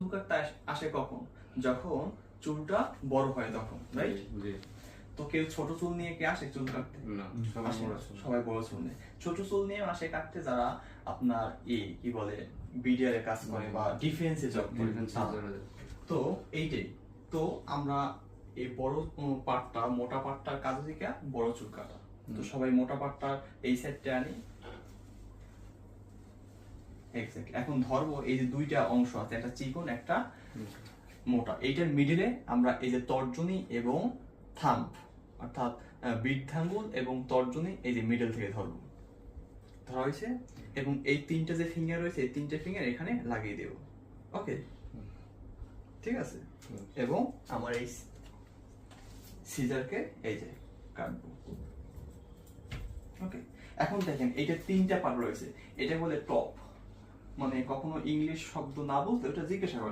চুল কাটতে আসে কখন? যখন চুলটা বড় হয় তখন, রাইট? তো কেউ ছোট চুল নিয়ে কে আসে চুল কাটতে? না, সবাই বড় চুল নিয়ে। ছোট চুল নিয়ে আসে কাটতে যারা আপনার কি বলে বিডিআর এর কাজ করে বা ডিফেন্সে জব করে। তো এইটাই, তো আমরা এই বড় পার্টটা, মোটা পার্টটার কাজ থেকে বড় চুল কাটা। তো সবাই মোটা পার্টটার এই সাইডটা আনি। এক্স্যাক্টলি। এখন ধরবো এই যে দুইটা অংশ আছে, একটা চিকন একটা মোটা, এইটার মিডিলে আমরা এই যে তর্জনী এবং থাম্ব অর্থাৎ বৃদ্ধাঙ্গুল এবং তর্জনী এই যে মিডল থেকে ধরবো, ধরা হয়েছে, এবং এই তিনটা যে ফিঙ্গার রয়েছে এই তিনটে ফিঙ্গার এখানে লাগিয়ে দেব। ওকে, ঠিক আছে। এবং আমার এই সিজারকে এই যে কাটবো। ওকে, এখন দেখেন এইটা তিনটা পার্ট রয়েছে, এটা বলে টপ, মানে কখনো ইংলিশ শব্দ না বলতে ওটা জিজ্ঞাসা করে।